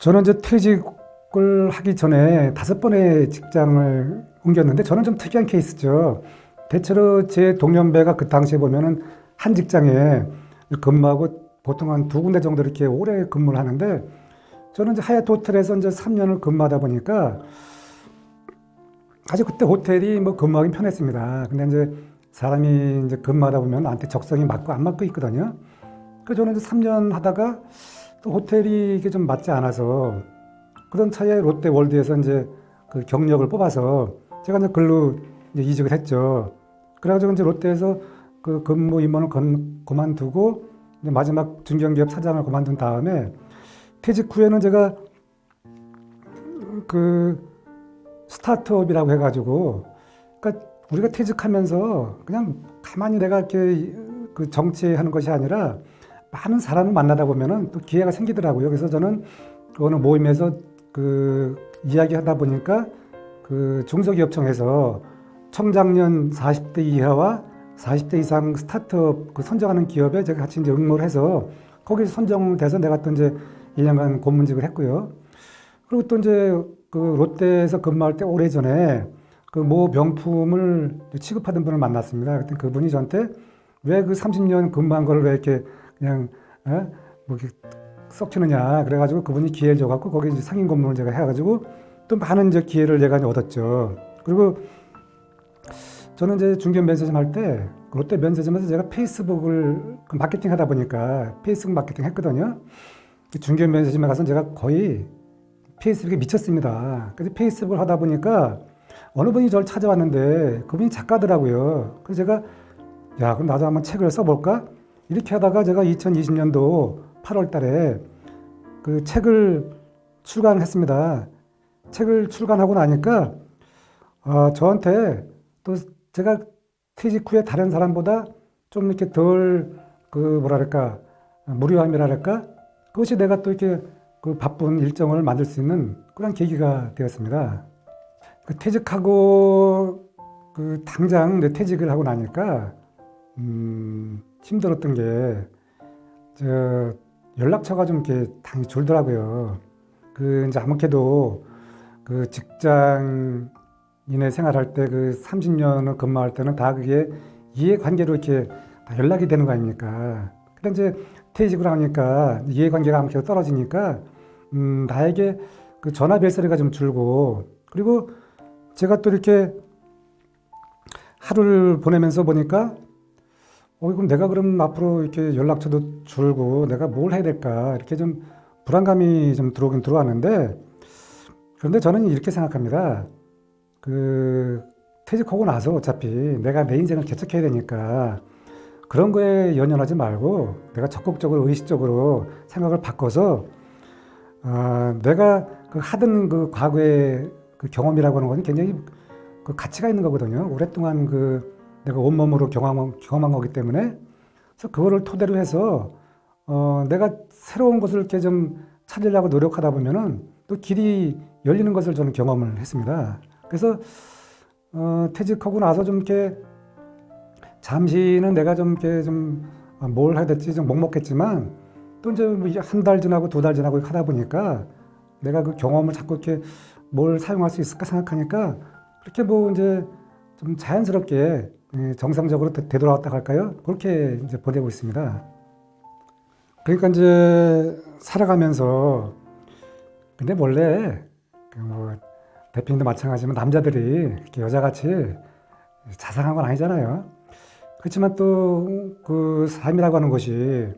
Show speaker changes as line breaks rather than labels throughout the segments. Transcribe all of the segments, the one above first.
저는 이제 퇴직을 하기 전에 5번의 직장을 옮겼는데 저는 좀 특이한 케이스죠. 대체로 제 동년배가 그 당시에 보면은 한 직장에 근무하고 보통 한 2군데 정도 이렇게 오래 근무를 하는데 저는 이제 하얏트 호텔에서 이제 3년을 근무하다 보니까 사실 그때 호텔이 뭐 근무하기 편했습니다. 근데 이제 사람이 이제 근무하다 보면 나한테 적성이 맞고 안 맞고 있거든요. 그래서 저는 이제 3년 하다가 또 호텔이 이게 좀 맞지 않아서 그런 차에 롯데월드에서 이제 그 경력을 뽑아서 제가 이제 글로 이제 이직을 했죠. 그래가지고 이제 롯데에서 그 근무 임원을 그만두고 이제 마지막 중견기업 사장을 그만둔 다음에 퇴직 후에는 제가 그 스타트업이라고 해가지고 그러니까 우리가 퇴직하면서 그냥 가만히 내가 이렇게 그 정치하는 것이 아니라 많은 사람을 만나다 보면은 또 기회가 생기더라고요. 그래서 저는 어느 모임에서 그 이야기하다 보니까 그 중소기업청에서 청장년 40대 이하와 40대 이상 스타트업 그 선정하는 기업에 제가 같이 이제 응모를 해서 거기서 선정돼서 내가 또 이제 1년간 고문직을 했고요. 그리고 또 이제 그 롯데에서 근무할 때 오래전에 그 모 명품을 취급하던 분을 만났습니다. 그때 그분이 저한테 왜 그 30년 근무한 거를 왜 이렇게 그냥 뭐 이렇게 썩히느냐 그래가지고 그분이 기회를 줘갖고 거기 이제 상임 고문을 제가 해가지고 또 많은 이제 기회를 내가 이제 얻었죠. 그리고 저는 이제 중견 면세점 할 때 롯데 면세점에서 제가 페이스북을 그 마케팅 하다 보니까 페이스북 마케팅 했거든요. 중견 면세점에 가서 제가 거의 페이스북에 미쳤습니다. 그래서 페이스북을 하다 보니까 어느 분이 저를 찾아왔는데 그분이 작가더라고요. 그래서 제가 야 그럼 나도 한번 책을 써볼까? 이렇게 하다가 제가 2020년도 8월 달에 그 책을 출간했습니다. 책을 출간하고 나니까 저한테 또 제가 퇴직 후에 다른 사람보다 좀 이렇게 덜 그 뭐랄까 무료함이랄까 그것이 내가 또 이렇게 그 바쁜 일정을 만들 수 있는 그런 계기가 되었습니다. 그 퇴직하고 그 당장 내 퇴직을 하고 나니까 힘들었던 게 저 연락처가 좀 이렇게 당연히 줄더라고요. 그 이제 아무래도 그 직장인의 생활할 때 그 30년을 근무할 때는 다 그게 이해관계로 이렇게 다 연락이 되는 거 아닙니까? 근데 이제 퇴직을 하니까 이해관계가 아무래도 떨어지니까 나에게 그 전화 벨소리가 좀 줄고 그리고 제가 또 이렇게 하루를 보내면서 보니까 그럼 내가 그럼 앞으로 이렇게 연락처도 줄고 내가 뭘 해야 될까 이렇게 좀 불안감이 좀 들어오긴 들어왔는데 그런데 저는 이렇게 생각합니다. 그 퇴직하고 나서 어차피 내가 내 인생을 개척해야 되니까 그런 거에 연연하지 말고 내가 적극적으로 의식적으로 생각을 바꿔서 내가 그 하던 그 과거의 그 경험이라고 하는 것은 굉장히 그 가치가 있는 거거든요. 오랫동안 그 내가 온몸으로 경험한 거기 때문에 그래서 그거를 토대로 해서 내가 새로운 것을 이렇게 좀 찾으려고 노력하다 보면은 또 길이 열리는 것을 저는 경험을 했습니다. 그래서 퇴직하고 나서 좀 이렇게 잠시는 내가 좀 이렇게 좀 뭘 해야 될지 좀 먹먹했지만 또 이제 한 달 지나고 2달 지나고 하다 보니까 내가 그 경험을 자꾸 이렇게 뭘 사용할 수 있을까 생각하니까 그렇게 뭐 이제 좀 자연스럽게 정상적으로 되돌아왔다 할까요? 그렇게 이제 보내고 있습니다. 그러니까 이제 살아가면서 근데 원래 그뭐 대표님도 마찬가지지만 남자들이 이렇게 여자같이 자상한 건 아니잖아요. 그렇지만 또 그 삶이라고 하는 것이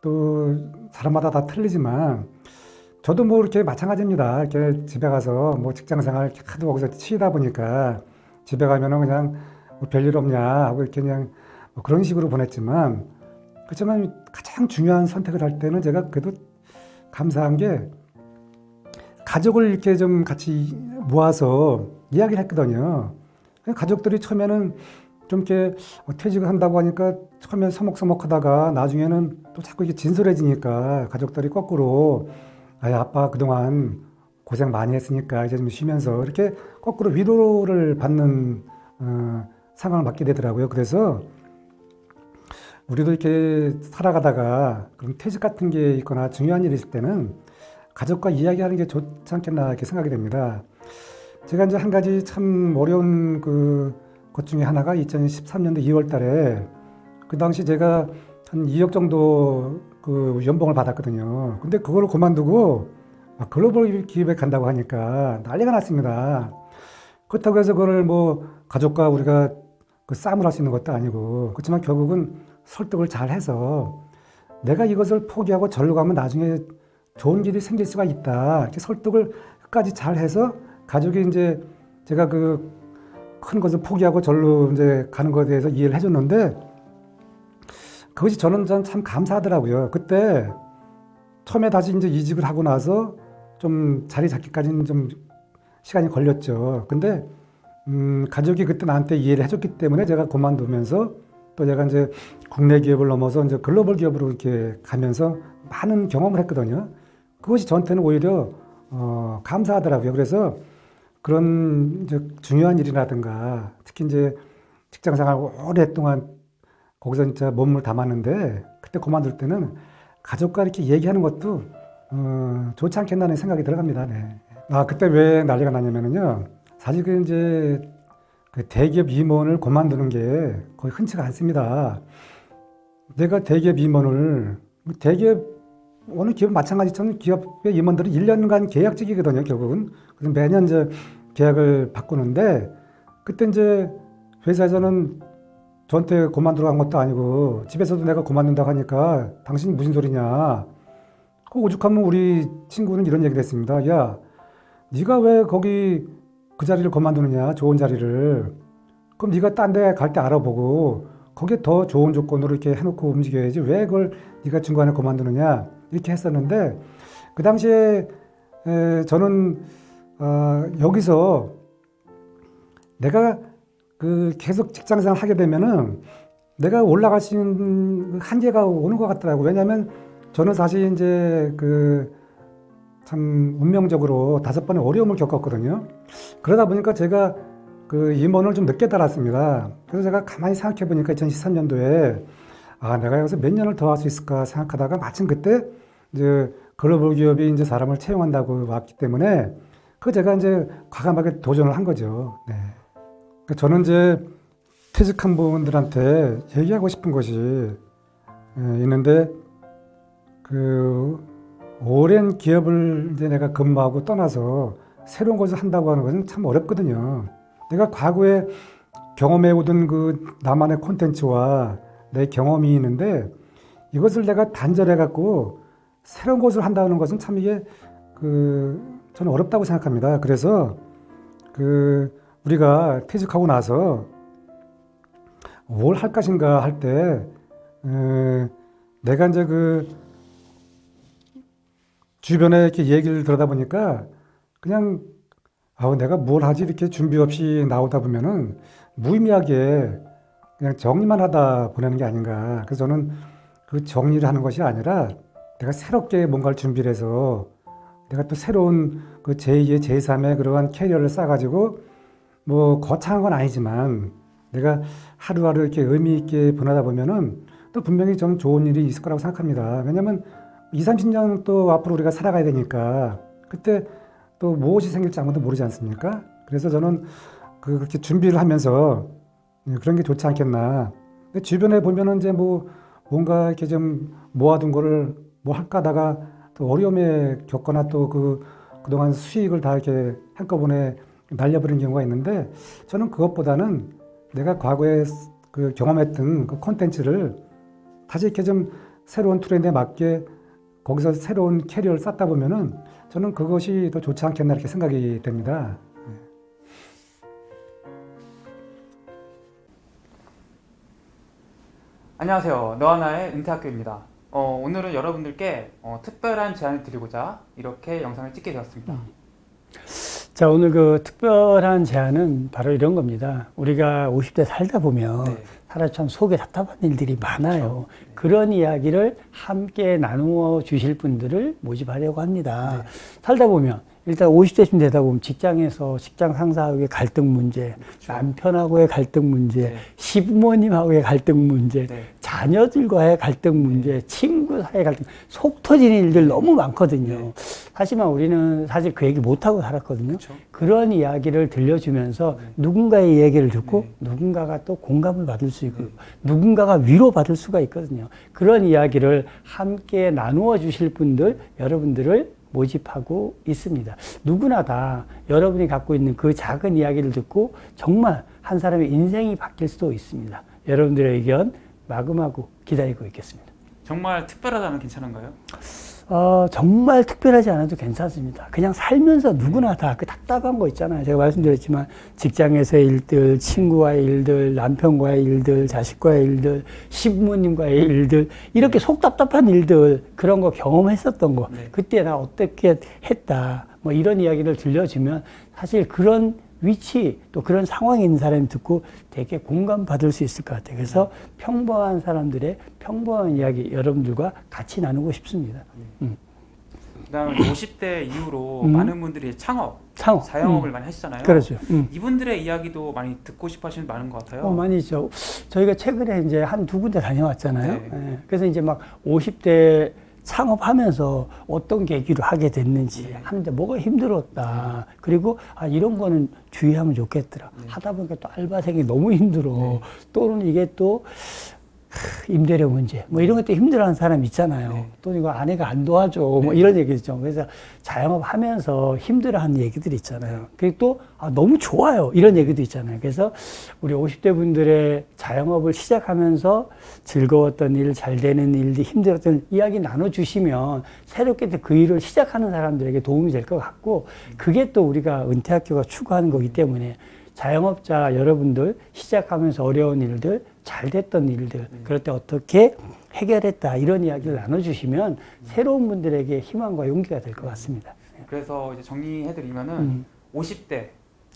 또 사람마다 다 틀리지만 저도 뭐 이렇게 마찬가지입니다. 이렇게 집에 가서 뭐 직장 생활 이렇게 하도 거기서 치이다 보니까 집에 가면은 그냥 뭐 별일 없냐 하고 이렇게 그냥 뭐 그런 식으로 보냈지만 그렇지만 가장 중요한 선택을 할 때는 제가 그래도 감사한 게 가족을 이렇게 좀 같이 모아서 이야기를 했거든요. 가족들이 처음에는 좀 이렇게 퇴직을 한다고 하니까 처음에 서먹서먹하다가 나중에는 또 자꾸 이게 진솔해지니까 가족들이 거꾸로 아빠 그동안 고생 많이 했으니까 이제 좀 쉬면서 이렇게 거꾸로 위로를 받는 상황을 맞게 되더라고요. 그래서 우리도 이렇게 살아가다가 그런 퇴직 같은 게 있거나 중요한 일이 있을 때는 가족과 이야기하는 게 좋지 않겠나 이렇게 생각이 됩니다. 제가 이제 한 가지 참 어려운 것 중에 하나가 2013년도 2월 달에 그 당시 제가 한 2억 정도 연봉을 받았거든요. 근데 그걸 그만두고 글로벌 기업에 간다고 하니까 난리가 났습니다. 그렇다고 해서 그걸 뭐 가족과 우리가 싸움을 할 수 있는 것도 아니고 그렇지만 결국은 설득을 잘 해서 내가 이것을 포기하고 절로 가면 나중에 좋은 일이 생길 수가 있다. 이렇게 설득을 끝까지 잘 해서 가족이 이제 제가 큰 것을 포기하고 절로 이제 가는 것에 대해서 이해를 해줬는데 그것이 저는 참 감사하더라고요. 그때 처음에 다시 이제 이직을 하고 나서 좀 자리 잡기까지는 좀 시간이 걸렸죠. 근데 가족이 그때 나한테 이해를 해줬기 때문에 제가 그만두면서 또 제가 이제 국내 기업을 넘어서 이제 글로벌 기업으로 이렇게 가면서 많은 경험을 했거든요. 그것이 저한테는 오히려 감사하더라고요. 그래서 그런 이제 중요한 일이라든가 특히 이제 직장 생활 오랫동안 거기서 진짜 몸을 담았는데 그때 그만둘 때는 가족과 이렇게 얘기하는 것도 좋지 않겠나는 생각이 들어갑니다. 네. 그때 왜 난리가 났냐면요. 사실 이제 대기업 임원을 그만두는 게 거의 흔치가 않습니다. 내가 대기업 임원을 어느 기업 마찬가지처럼 기업의 임원들은 1년간 계약직이거든요, 결국은. 그래서 매년 이제 계약을 바꾸는데 그때 이제 회사에서는 저한테 그만두러 간 것도 아니고 집에서도 내가 그만둔다고 하니까 당신이 무슨 소리냐. 오죽하면 우리 친구는 이런 얘기를 했습니다. 야, 네가 왜 거기 그 자리를 그만두느냐, 좋은 자리를. 그럼 네가 딴 데 갈 때 알아보고 거기에 더 좋은 조건으로 이렇게 해놓고 움직여야지 왜 그걸 네가 중간에 그만두느냐 이렇게 했었는데 그 당시에 저는 여기서 내가 계속 직장생활 하게 되면은 내가 올라갈 수 있는 한계가 오는 것 같더라고요. 왜냐하면 저는 사실 이제 참 운명적으로 5번의 어려움을 겪었거든요. 그러다 보니까 제가 임원을 좀 늦게 달았습니다. 그래서 제가 가만히 생각해 보니까 2013년도에 내가 여기서 몇 년을 더 할 수 있을까 생각하다가 마침 그때 이제 글로벌 기업이 이제 사람을 채용한다고 왔기 때문에 제가 이제 과감하게 도전을 한 거죠. 네. 저는 이제 퇴직한 분들한테 얘기하고 싶은 것이 있는데 오랜 기업을 이제 내가 근무하고 떠나서 새로운 것을 한다고 하는 것은 참 어렵거든요. 내가 과거에 경험해오던 나만의 콘텐츠와 내 경험이 있는데 이것을 내가 단절해갖고 새로운 것을 한다는 것은 참 이게 저는 어렵다고 생각합니다. 그래서 우리가 퇴직하고 나서 뭘 할 것인가 할 때 내가 이제 주변에 이렇게 얘기를 들어다 보니까 그냥 내가 뭘 하지 이렇게 준비 없이 나오다 보면은 무의미하게 그냥 정리만 하다 보내는 게 아닌가. 그래서 저는 정리를 하는 것이 아니라 내가 새롭게 뭔가를 준비를 해서 내가 또 새로운 제2의 제3의 그러한 캐리어를 쌓아가지고 뭐 거창한 건 아니지만 내가 하루하루 이렇게 의미 있게 보내다 보면은 또 분명히 좀 좋은 일이 있을 거라고 생각합니다. 왜냐면 20, 30년 또 앞으로 우리가 살아가야 되니까 그때 또 무엇이 생길지 아무도 모르지 않습니까? 그래서 저는 그렇게 준비를 하면서 그런 게 좋지 않겠나. 근데 주변에 보면은 이제 뭔가 이렇게 좀 모아둔 거를 뭐 할까 하다가 또 어려움에 겪거나 또 그동안 수익을 다 이렇게 한꺼번에 날려버리는 경우가 있는데 저는 그것보다는 내가 과거에 경험했던 콘텐츠를 다시 이렇게 좀 새로운 트렌드에 맞게 거기서 새로운 캐리어를 쌓다 보면은 저는 그것이 더 좋지 않겠나 이렇게 생각이 됩니다.
안녕하세요. 너하나의 은퇴학교입니다. 오늘은 여러분들께 특별한 제안을 드리고자 이렇게 영상을 찍게 되었습니다.
자, 오늘 특별한 제안은 바로 이런 겁니다. 우리가 50대 살다 보면 사실 참 속에 답답한 일들이 많아요. 그런 이야기를 함께 나누어 주실 분들을 모집하려고 합니다. 살다 보면 일단 50대쯤 되다 보면 직장에서 직장 상사하고의 갈등 문제,
그렇죠.
남편하고의 갈등 문제,
네.
시부모님하고의 갈등 문제,
네.
자녀들과의 갈등 문제, 친구 사이의 갈등, 속 터지는 일들 너무 많거든요.
네.
하지만 우리는 사실 그 얘기 못하고 살았거든요.
그렇죠.
그런 이야기를 들려주면서 누군가의 얘기를 듣고
네.
누군가가 또 공감을 받을 수 있고 누군가가 위로받을 수가 있거든요. 그런 이야기를 함께 나누어 주실 분들, 여러분들을 모집하고 있습니다. 누구나 다 여러분이 갖고 있는 그 작은 이야기를 듣고 정말 한 사람의 인생이 바뀔 수도 있습니다. 여러분들의 의견 마구마구 기다리고 있겠습니다.
정말 특별하다면 괜찮은가요?
정말 특별하지 않아도 괜찮습니다. 그냥 살면서 누구나 다 그 답답한 거 있잖아요. 제가 말씀드렸지만 직장에서의 일들, 친구와의 일들, 남편과의 일들, 자식과의 일들, 시부모님과의 일들, 이렇게 속 답답한 일들, 그런 거 경험했었던 거,
네.
그때 나 어떻게 했다, 뭐 이런 이야기를 들려주면 사실 그런 위치 또 그런 상황에 있는 사람이 듣고 되게 공감받을 수 있을 것 같아요. 그래서 평범한 사람들의 평범한 이야기 여러분들과 같이 나누고 싶습니다.
그다음에 50대 이후로 많은 분들이 창업, 자영업을 많이 하시잖아요.
그렇죠.
이분들의 이야기도 많이 듣고 싶어 하시는 분 많은 것 같아요.
많이 있죠. 저희가 최근에 이제 한 두 군데 다녀왔잖아요.
네.
예. 그래서 이제 막 50대 창업하면서 어떤 계기로 하게 됐는지 하는데 뭐가 힘들었다. 그리고 이런 거는 주의하면 좋겠더라. 하다 보니까 또 알바생이 너무 힘들어. 또는 이게 또 임대료 문제 뭐 이런 것도 힘들어하는 사람 있잖아요. 또 이거 아내가 안 도와줘 뭐 이런 얘기 있죠. 그래서 자영업 하면서 힘들어하는 얘기들이 있잖아요. 그리고 또 너무 좋아요 이런 얘기도 있잖아요. 그래서 우리 50대 분들의 자영업을 시작하면서 즐거웠던 일, 잘 되는 일들, 힘들었던 이야기 나눠주시면 새롭게 그 일을 시작하는 사람들에게 도움이 될 것 같고, 그게 또 우리가 은퇴학교가 추구하는 거기 때문에 자영업자 여러분들 시작하면서 어려운 일들, 잘 됐던 일들, 그럴 때 어떻게 해결했다 이런 이야기를 나눠주시면 새로운 분들에게 희망과 용기가 될 것 같습니다.
그래서 이제 정리해드리면은 50대,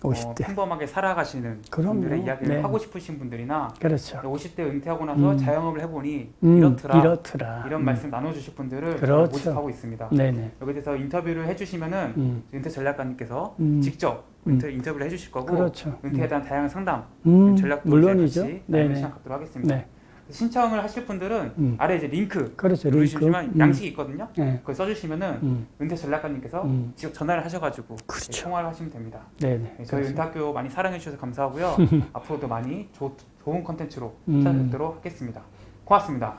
50대.
평범하게 살아가시는
그럼요.
분들의 이야기를
네.
하고 싶으신 분들이나
그렇죠.
50대 은퇴하고 나서 자영업을 해보니
이렇더라.
이런 말씀 나눠주실 분들을
그렇죠.
모집하고 있습니다.
네네.
여기에 대해서 인터뷰를 해주시면은 은퇴 전략가님께서 직접 인터뷰를 해주실 거고,
그렇죠.
은퇴에 대한 다양한 상담, 전략도
물론이죠.
같이
네네.
나누는 시간 갖도록 하겠습니다.
네.
신청을 하실 분들은 아래 이제 링크
그렇죠.
누르시면
링크.
양식이 있거든요.
네.
그걸 써주시면은 은퇴 전략가님께서 직접 전화를 하셔가지고
그렇죠.
통화를 하시면 됩니다.
네네.
저희
그렇습니다.
은퇴학교 많이 사랑해 주셔서 감사하고요. 앞으로도 많이 좋은 컨텐츠로 찾아뵙도록 하겠습니다. 고맙습니다.